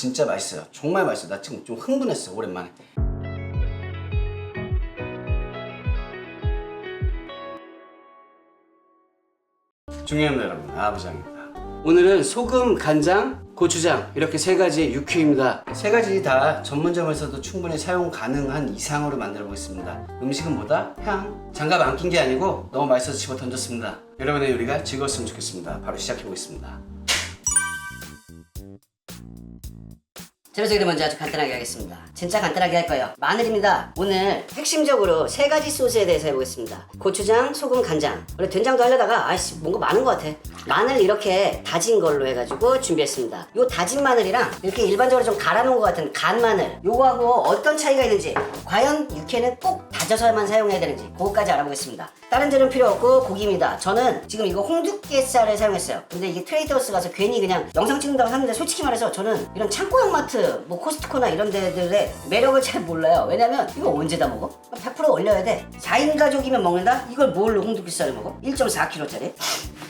진짜 맛있어요. 정말 맛있어요. 나 지금 좀 흥분했어, 오랜만에. 중요합니다, 여러분. 아부장입니다. 오늘은 소금, 간장, 고추장 이렇게 세 가지 육회입니다. 세 가지 다 전문점에서도 충분히 사용 가능한 이상으로 만들어 보겠습니다. 음식은 뭐다? 향. 장갑 안 낀 게 아니고 너무 맛있어서 집어 던졌습니다. 여러분의 요리가 즐거웠으면 좋겠습니다. 바로 시작해 보겠습니다. 재료 소개를 먼저 아주 간단하게 하겠습니다. 진짜 간단하게 할 거예요. 마늘입니다. 오늘 핵심적으로 세 가지 소스에 대해서 해보겠습니다. 고추장, 소금, 간장. 원래 된장도 하려다가 아이씨 뭔가 많은 것 같아. 마늘 이렇게 다진 걸로 해가지고 준비했습니다. 요 다진 마늘이랑 이렇게 일반적으로 좀 갈아놓은 것 같은 간 마늘, 요거하고 어떤 차이가 있는지, 과연 육회는 꼭 다져서만 사용해야 되는지 그거까지 알아보겠습니다. 다른 재료는 필요 없고 고기입니다. 저는 지금 이거 홍두깨살을 사용했어요. 근데 이게 트레이더스 가서 괜히 그냥 영상 찍는다고 샀는데 솔직히 말해서 저는 이런 창고형 마트, 뭐 코스트코나 이런 데들의 매력을 잘 몰라요. 왜냐면 이거 언제 다 먹어? 100% 얼려야 돼. 4인 가족이면 먹는다? 이걸 뭘로 홍두깨살을 먹어? 1.4kg짜리?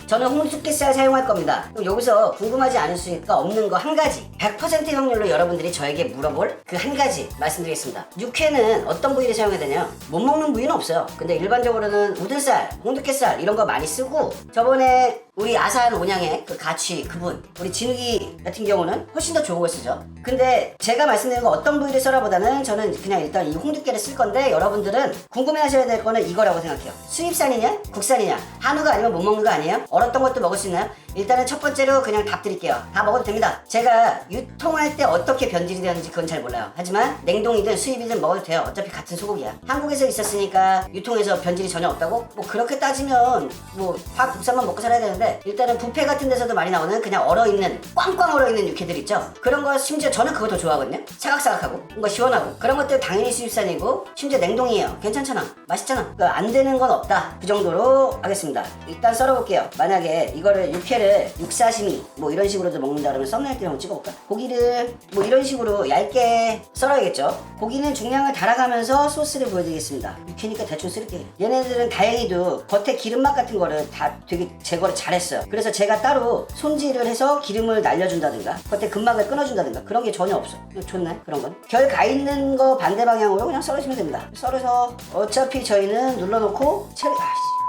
저는 홍두깨살 사용할 겁니다. 그럼 여기서 궁금하지 않을 수가 없는 거 한 가지, 100% 확률로 여러분들이 저에게 물어볼 그 한 가지 말씀드리겠습니다. 육회는 어떤 부위를 사용해야 되냐? 못 먹는 부위는 없어요. 근데 일반적으로는 우둔살, 홍두깨살 이런 거 많이 쓰고, 저번에 우리 아산 온양의 그 가치 그분, 우리 진욱이 같은 경우는 훨씬 더 좋은 걸 쓰죠. 근데 제가 말씀드린 거 어떤 부위를 써라보다는 저는 그냥 일단 이 홍두깨를 쓸 건데, 여러분들은 궁금해하셔야 될 거는 이거라고 생각해요. 수입산이냐 국산이냐, 한우가 아니면 못 먹는 거 아니에요? 얼었던 것도 먹을 수 있나요? 일단은 첫 번째로 그냥 답 드릴게요. 다 먹어도 됩니다. 제가 유통할 때 어떻게 변질이 되는지 그건 잘 몰라요. 하지만 냉동이든 수입이든 먹어도 돼요. 어차피 같은 소고기야. 한국에서 있었으니까 유통해서 변질이 전혀 없다고? 뭐 그렇게 따지면 뭐 다 국산만 먹고 살아야 되는데, 일단은 뷔페 같은 데서도 많이 나오는 그냥 얼어있는, 꽝꽝 얼어있는 육회들 있죠? 그런 거 심지어 저는 그거 더 좋아하거든요? 사각사각하고 뭔가 시원하고 그런 것들 당연히 수입산이고 심지어 냉동이에요. 괜찮잖아. 맛있잖아. 그러니까 안 되는 건 없다. 그 정도로 하겠습니다. 일단 썰어볼게요. 만약에 이거를 육회를 육사시미 뭐 이런 식으로도 먹는다 그러면 썸네일 때 한번 찍어볼까? 고기를 뭐 이런 식으로 얇게 썰어야겠죠? 고기는 중량을 달아가면서 소스를 보여드리겠습니다. 육회니까 대충 쓸게요. 얘네들은 다행히도 겉에 기름맛 같은 거를 다 되게 제거를 잘했어요. 그래서 제가 따로 손질을 해서 기름을 날려준다든가 겉에 근막을 끊어준다든가 그런 게 전혀 없어. 좋네, 그런 건. 결 가 있는 거 반대 방향으로 그냥 썰으시면 됩니다. 썰어서 어차피 저희는 눌러놓고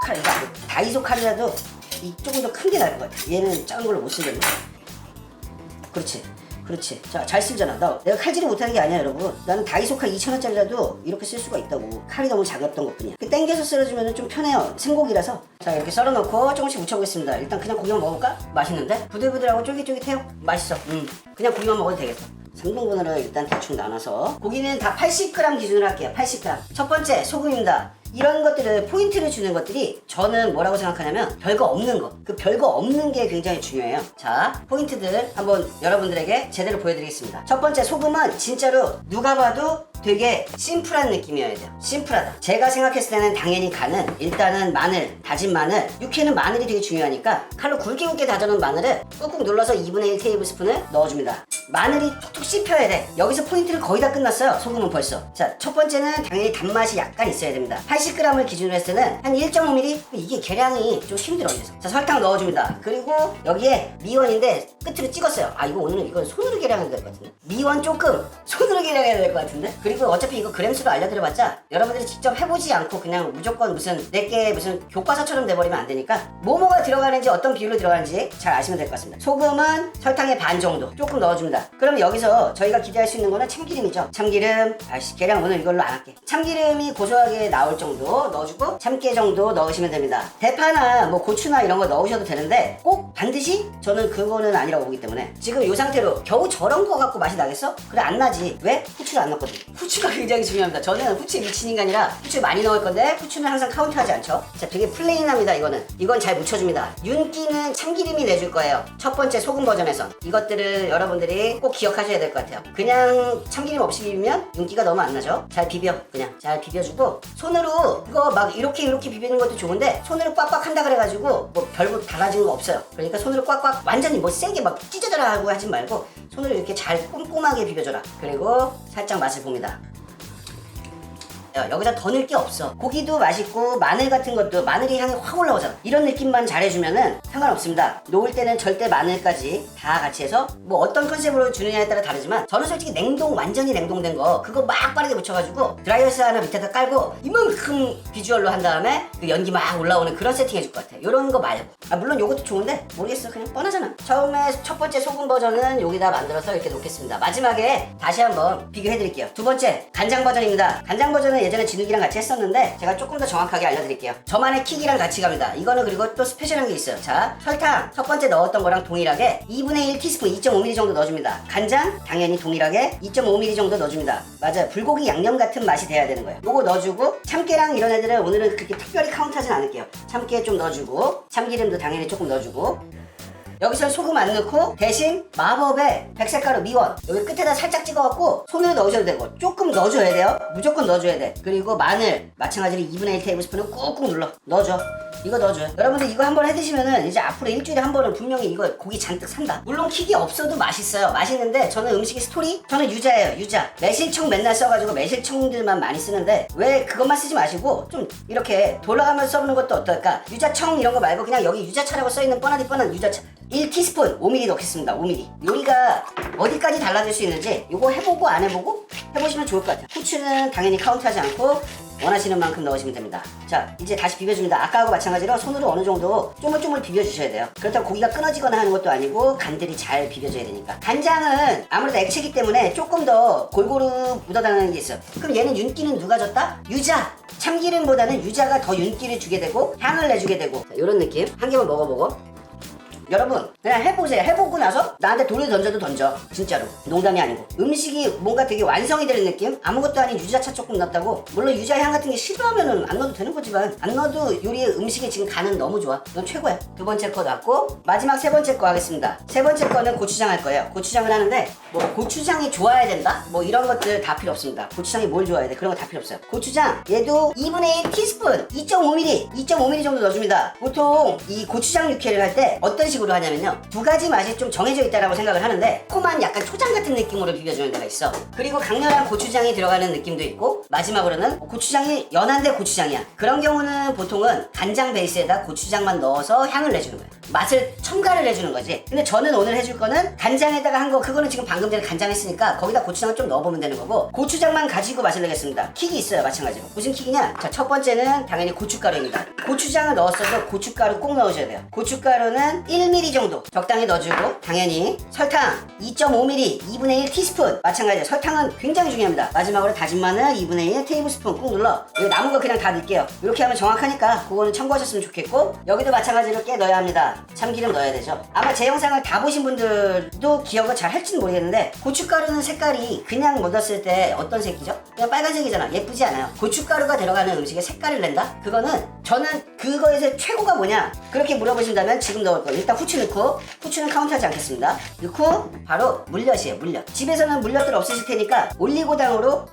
칼, 이거 다이소 칼이라도 이 조금 더 큰 게 나을 것 같아. 얘는 작은 걸로 못 쓰겠네. 그렇지. 자, 잘 쓰잖아. 내가 칼질을 못하는 게 아니야, 여러분. 나는 다이소 칼 2,000원짜리라도 이렇게 쓸 수가 있다고. 칼이 너무 작았던 것 뿐이야. 땡겨서 썰어주면 좀 편해요. 생고기라서. 자, 이렇게 썰어놓고 조금씩 묻혀보겠습니다. 일단 그냥 고기만 먹을까? 맛있는데? 부들부들하고 쫄깃쫄깃해요. 맛있어. 그냥 고기만 먹어도 되겠다. 3등분으로 일단 대충 나눠서 고기는 다 80g 기준으로 할게요. 80g. 첫 번째, 소금입니다. 이런 것들을 포인트를 주는 것들이 저는 뭐라고 생각하냐면 별거 없는 거, 그 별거 없는 게 굉장히 중요해요. 자, 포인트들 한번 여러분들에게 제대로 보여드리겠습니다. 첫 번째, 소금은 진짜로 누가 봐도 되게 심플한 느낌이어야 돼요. 심플하다. 제가 생각했을 때는 당연히 간은 일단은 마늘, 다진 마늘, 육회는 마늘이 되게 중요하니까 칼로 굵게 다져놓은 마늘을 꾹꾹 눌러서 2분의 1 테이블스푼을 넣어줍니다. 마늘이 툭툭 씹혀야 돼. 여기서 포인트를 거의 다 끝났어요. 소금은 벌써. 자, 첫 번째는 당연히 단맛이 약간 있어야 됩니다. 80g을 기준으로 했을 때는 한 1.5mm? 이게 계량이 좀 힘들어. 그래서. 자, 설탕 넣어줍니다. 그리고 여기에 미원인데 끝으로 찍었어요. 아, 오늘은 이건 손으로 계량해야 될 것 같은데. 미원 조금 손으로 계량해야 될 것 같은데. 그리고 어차피 이거 그램수로 알려드려봤자 여러분들이 직접 해보지 않고 그냥 무조건 무슨 내게 무슨 교과서처럼 돼버리면 안 되니까 뭐뭐가 들어가는지 어떤 비율로 들어가는지 잘 아시면 될 것 같습니다. 소금은 설탕의 반 정도 조금 넣어줍니다. 그럼 여기서 저희가 기대할 수 있는 거는 참기름이죠. 참기름, 계량 오늘 이걸로 안 할게. 참기름이 고소하게 나올 정도 넣어주고 참깨 정도 넣으시면 됩니다. 대파나 뭐 고추나 이런 거 넣으셔도 되는데 꼭 반드시 저는 그거는 아니라고 보기 때문에 지금 이 상태로 겨우 저런 거 갖고 맛이 나겠어? 그래, 안 나지. 왜? 후추를 안 넣었거든. 후추가 굉장히 중요합니다. 저는 후추에 미친 인간이라 후추 많이 넣을 건데 후추는 항상 카운트하지 않죠. 자, 되게 플레인합니다. 이건 잘 묻혀줍니다. 윤기는 참기름이 내줄 거예요. 첫 번째 소금 버전에서. 이것들을 여러분들이 꼭 기억하셔야 될 것 같아요. 그냥 참기름 없이 비비면 윤기가 너무 안 나죠. 잘 비벼. 그냥 잘 비벼주고 손으로 이거 막 이렇게 비비는 것도 좋은데 손으로 꽉꽉 한다 그래가지고 뭐 별거 달라지는 거 없어요. 그러니까 손으로 꽉꽉 완전히 뭐 세게 막 찢어져라 하고 하지 말고 손으로 이렇게 잘 꼼꼼하게 비벼줘라. 그리고 살짝 맛을 봅니다. 여기다 더 넣을 게 없어. 고기도 맛있고 마늘 같은 것도 마늘이 향이 확 올라오잖아. 이런 느낌만 잘해주면은 상관없습니다. 놓을 때는 절대 마늘까지 다 같이 해서 뭐 어떤 컨셉으로 주느냐에 따라 다르지만 저는 솔직히 완전히 냉동된 거 그거 막 빠르게 묻혀가지고 드라이어스 하나 밑에다 깔고 이만큼 비주얼로 한 다음에 그 연기 막 올라오는 그런 세팅 해줄 것 같아. 이런 거 말고 물론 요것도 좋은데 모르겠어. 그냥 뻔하잖아. 처음에 첫 번째 소금 버전은 여기다 만들어서 이렇게 놓겠습니다. 마지막에 다시 한번 비교해 드릴게요. 두 번째 간장 버전입니다. 간장 버전은 예전에 진욱이랑 같이 했었는데 제가 조금 더 정확하게 알려드릴게요. 저만의 킥이랑 같이 갑니다. 이거는 그리고 또 스페셜한 게 있어요. 자, 설탕 첫 번째 넣었던 거랑 동일하게 2분의 1 티스푼 2.5ml 정도 넣어줍니다. 간장 당연히 동일하게 2.5ml 정도 넣어줍니다. 맞아요. 불고기 양념 같은 맛이 돼야 되는 거예요. 요거 넣어주고 참깨랑 이런 애들은 오늘은 그렇게 특별히 카운트하진 않을게요. 참깨 좀 넣어주고 참기름도 당연히 조금 넣어주고 여기서 소금 안 넣고 대신 마법의 백색가루 미원 여기 끝에다 살짝 찍어갖고 손으로 넣으셔도 되고 조금 넣어줘야 돼요. 무조건 넣어줘야 돼. 그리고 마늘 마찬가지로 2분의 1 테이블스푼을 꾹꾹 눌러 넣어줘. 이거 넣어줘요. 여러분들 이거 한번 해드시면은 이제 앞으로 일주일에 한 번은 분명히 이거 고기 잔뜩 산다. 물론 킥이 없어도 맛있어요. 맛있는데 저는 음식의 스토리? 저는 유자예요. 유자. 매실청 맨날 써가지고 매실청들만 많이 쓰는데 왜 그것만 쓰지 마시고 좀 이렇게 돌아가면서 써보는 것도 어떨까? 유자청 이런 거 말고 그냥 여기 유자차라고 써있는 뻔하디 뻔한 유자차 1티스푼 5ml 넣겠습니다. 5ml. 요리가 어디까지 달라질 수 있는지 요거 해보고 안 해보고 해보시면 좋을 것 같아요. 후추는 당연히 카운트하지 않고 원하시는 만큼 넣으시면 됩니다. 자, 이제 다시 비벼줍니다. 아까하고 마찬가지로 손으로 어느 정도 쪼물쪼물 비벼주셔야 돼요. 그렇다고 고기가 끊어지거나 하는 것도 아니고 간들이 잘 비벼져야 되니까. 간장은 아무래도 액체이기 때문에 조금 더 골고루 묻어나가는 게 있어요. 그럼 얘는 윤기는 누가 줬다? 유자! 참기름보다는 유자가 더 윤기를 주게 되고 향을 내주게 되고 자, 요런 느낌. 한 개만 먹어보고 여러분 그냥 해보세요. 해보고 나서 나한테 돌을 던져도 던져. 진짜로 농담이 아니고 음식이 뭔가 되게 완성이 되는 느낌? 아무것도 아닌 유자차 조금 넣었다고 물론 유자 향 같은 게 싫어하면은 안 넣어도 되는 거지만 안 넣어도 요리의 음식이 지금 간은 너무 좋아. 이건 최고야. 두 번째 거 넣고 마지막 세 번째 거 하겠습니다. 세 번째 거는 고추장 할 거예요. 고추장을 하는데 뭐 고추장이 좋아야 된다? 뭐 이런 것들 다 필요 없습니다. 고추장이 뭘 좋아해야 돼? 그런 거 다 필요 없어요. 고추장 얘도 2분의 1 티스푼 2.5ml 정도 넣어줍니다. 보통 이 고추장 육회를 할 때 어떤 식으로 하냐면요 두 가지 맛이 좀 정해져 있다라고 생각을 하는데 코만 약간 초장 같은 느낌으로 비벼주는 데가 있어. 그리고 강렬한 고추장이 들어가는 느낌도 있고 마지막으로는 고추장이 연한데 고추장이야. 그런 경우는 보통은 간장 베이스에다 고추장만 넣어서 향을 내주는 거예요. 맛을 첨가를 해주는 거지. 근데 저는 오늘 해줄 거는 간장에다가 한 거 그거는 지금 방금 전에 간장 했으니까 거기다 고추장을 좀 넣어보면 되는 거고 고추장만 가지고 맛을 내겠습니다. 킥이 있어요. 마찬가지로 무슨 킥이냐? 자, 첫 번째는 당연히 고춧가루입니다. 고추장을 넣었어도 고춧가루 꼭 넣으셔야 돼요. 고춧가루는 1ml 정도 적당히 넣어주고 당연히 설탕 2.5ml 2분의 1 티스푼 마찬가지로 설탕은 굉장히 중요합니다. 마지막으로 다진 마늘 2분의 1 테이블스푼 꾹 눌러. 이거 남은 거 그냥 다 넣을게요. 이렇게 하면 정확하니까 그거는 참고하셨으면 좋겠고 여기도 마찬가지로 꽤 넣어야 합니다. 참기름 넣어야 되죠. 아마 제 영상을 다 보신 분들도 기억을 잘 할지는 모르겠는데 고춧가루는 색깔이 그냥 묻었을 때 어떤 색이죠? 그냥 빨간색이잖아. 예쁘지 않아요. 고춧가루가 들어가는 음식에 색깔을 낸다? 그거는 저는 그거에서 최고가 뭐냐? 그렇게 물어보신다면 지금 넣을 거예요. 일단 후추 넣고 후추는 카운트하지 않겠습니다. 넣고 바로 물엿이에요. 물엿. 집에서는 물엿들 없으실 테니까 올리고당으로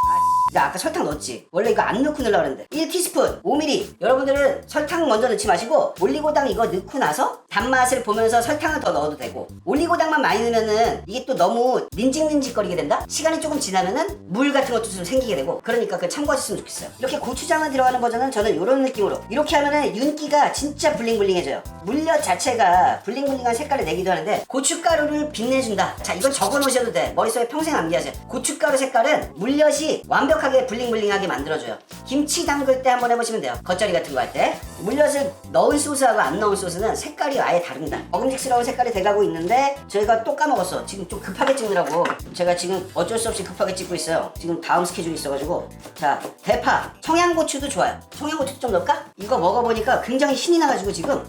나 아까 설탕 넣었지. 원래 이거 안 넣고 넣으려고 그랬는데 1티스푼 5ml. 여러분들은 설탕 먼저 넣지 마시고 올리고당 이거 넣고 나서 단맛을 보면서 설탕을 더 넣어도 되고 올리고당만 많이 넣으면은 이게 또 너무 닌직닌직거리게 된다? 시간이 조금 지나면은 물 같은 것도 좀 생기게 되고 그러니까 그걸 참고하셨으면 좋겠어요. 이렇게 고추장을 들어가는 버전은 저는 이런 느낌으로 이렇게 하면은 윤기가 진짜 블링블링해져요. 물엿 자체가 블링블링한 색깔을 내기도 하는데 고춧가루를 빛내준다. 자, 이건 적어 놓으셔도 돼. 머릿속에 평생 암기하세요. 고춧가루 색깔은 물엿이 완벽하게 블링블링하게 만들어줘요. 김치 담글 때 한번 해보시면 돼요. 겉절이 같은 거 할 때 물엿을 넣은 소스하고 안 넣은 소스는 색깔이 아예 다릅니다. 먹음직스러운 색깔이 돼가고 있는데 저희가 또 까먹었어. 지금 좀 급하게 찍느라고 제가 지금 어쩔 수 없이 급하게 찍고 있어요. 지금 다음 스케줄이 있어가지고. 자, 대파 청양고추도 좋아요. 청양고추도 좀 넣을까? 이거 먹어보니까 굉장히 신이 나가지고 지금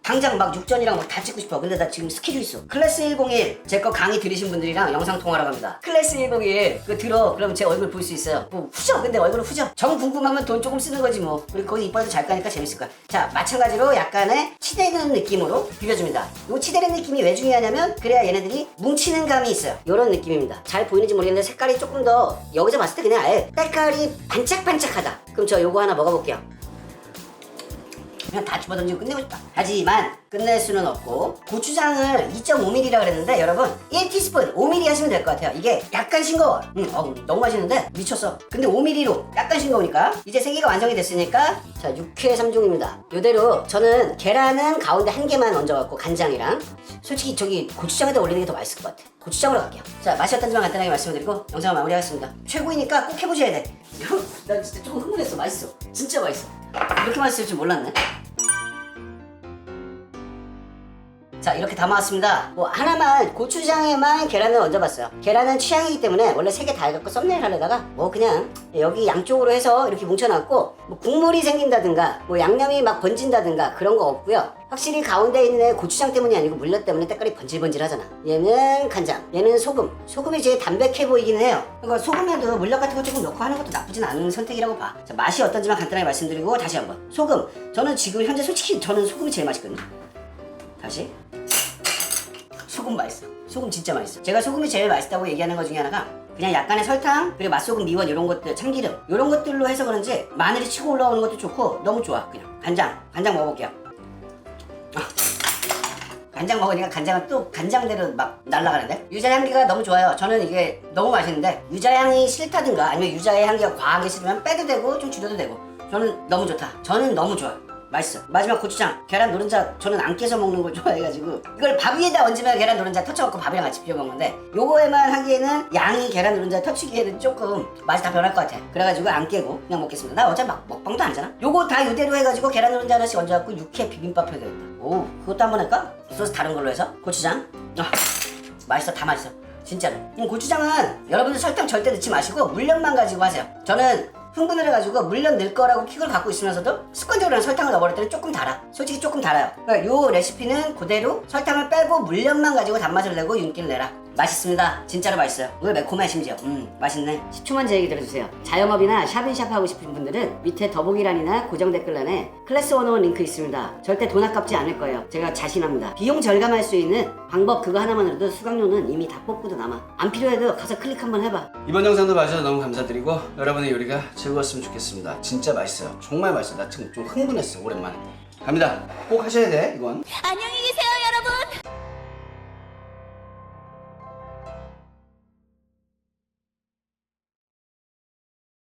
당장 막 육전이랑 막 다 찍고 싶어. 근데 나 지금 스케줄 있어. 클래스 101 제 거 강의 들으신 분들이랑 영상 통화로 갑니다. 클래스 101 그거 들어. 그럼 제 얼굴 볼 수 있어요. 뭐 후져. 근데 얼굴은 후져. 정 궁금하면 돈 조금 쓰는 거지 뭐. 그리고 거기 이빨도 잘 까니까 재밌을 거야. 자, 마찬가지로 약간의 치대는 느낌으로 비벼줍니다. 요 치대는 느낌이 왜 중요하냐면 그래야 얘네들이 뭉치는 감이 있어요. 요런 느낌입니다. 잘 보이는지 모르겠는데 색깔이 조금 더 여기서 봤을 때 그냥 아예 색깔이 반짝반짝하다. 그럼 저 요거 하나 먹어볼게요. 그냥 다 집어던지고 끝내고 싶다. 하지만 끝낼 수는 없고 고추장을 2.5mm라 그랬는데 여러분 1티스푼 5mm 하시면 될 것 같아요. 이게 약간 싱거워. 너무 맛있는데 미쳤어. 근데 5mm로 약간 싱거우니까 이제 3개가 완성이 됐으니까 자 육회 3종입니다. 이대로 저는 계란은 가운데 한 개만 얹어갖고 간장이랑 솔직히 저기 고추장에다 올리는 게 더 맛있을 것 같아. 고추장으로 갈게요. 자 맛이 어떤지만 간단하게 말씀드리고 영상을 마무리하겠습니다. 최고이니까 꼭 해보셔야 돼. 나 진짜 조금 흥분했어. 맛있어. 진짜 맛있어. 이렇게 맛있을 줄 몰랐네. 자 이렇게 담아왔습니다. 뭐 하나만 고추장에만 계란을 얹어봤어요. 계란은 취향이기 때문에 원래 3개 다 해갖고 썸네일 하려다가 뭐 그냥 여기 양쪽으로 해서 이렇게 뭉쳐놨고 뭐 국물이 생긴다든가 뭐 양념이 막 번진다든가 그런 거 없고요. 확실히 가운데 있는 고추장 때문이 아니고 물엿 때문에 때깔이 번질번질하잖아. 얘는 간장, 얘는 소금. 소금이 제일 담백해 보이긴 해요. 그러니까 소금에도 물엿 같은 거 조금 넣고 하는 것도 나쁘진 않은 선택이라고 봐. 자, 맛이 어떤지만 간단하게 말씀드리고 다시 한번. 소금. 저는 지금 현재 솔직히 저는 소금이 제일 맛있거든요. 다시. 소금 맛있어. 소금 진짜 맛있어. 제가 소금이 제일 맛있다고 얘기하는 것 중에 하나가 그냥 약간의 설탕 그리고 맛소금, 미원 이런 것들, 참기름 이런 것들로 해서 그런지 마늘이 치고 올라오는 것도 좋고 너무 좋아. 그냥 간장 먹어볼게요. 간장 먹으니까 간장은 또 간장대로 막 날아가는데 유자 향기가 너무 좋아요. 저는 이게 너무 맛있는데 유자 향이 싫다든가 아니면 유자의 향기가 과하게 싫으면 빼도 되고 좀 줄여도 되고 저는 너무 좋다. 저는 너무 좋아요. 맛있어. 마지막 고추장, 계란 노른자 저는 안 깨서 먹는 걸 좋아해가지고 이걸 밥 위에다 얹으면 계란 노른자 터쳐갖고 밥이랑 같이 비벼 먹는데 요거에만 하기에는 양이 계란 노른자 터치기에는 조금 맛이 다 변할 것 같아. 그래가지고 안 깨고 그냥 먹겠습니다. 나 어차피 막 먹방도 안 하잖아. 요거 다 이대로 해가지고 계란 노른자 하나씩 얹어갖고 육회 비빔밥 해야 되겠다. 오 그것도 한번 할까? 소스 다른 걸로 해서 고추장 맛있어. 다 맛있어 진짜로. 고추장은 여러분들 설탕 절대 넣지 마시고 물엿만 가지고 하세요. 저는 흥분을 해가지고 물엿 넣을 거라고 킥을 갖고 있으면서도 습관적으로 설탕을 넣어버릴 때는 조금 달아. 솔직히 조금 달아요. 그러니까 요 레시피는 그대로 설탕을 빼고 물엿만 가지고 단맛을 내고 윤기를 내라. 맛있습니다. 진짜로 맛있어요. 이거 매콤해 심지어. 맛있네. 10초만 제 얘기 들어주세요. 자영업이나 샵인샵 하고 싶은 분들은 밑에 더보기란이나 고정 댓글란에 클래스 101 링크 있습니다. 절대 돈 아깝지 않을 거예요. 제가 자신합니다. 비용 절감할 수 있는 방법 그거 하나만으로도 수강료는 이미 다 뽑고도 남아. 안 필요해도 가서 클릭 한번 해봐. 이번 영상도 봐주셔서 너무 감사드리고 여러분의 요리가 즐거웠으면 좋겠습니다. 진짜 맛있어요. 정말 맛있어요. 나 지금 좀 흥분했어. 오랜만에. 갑니다. 꼭 하셔야 돼 이건. 안녕히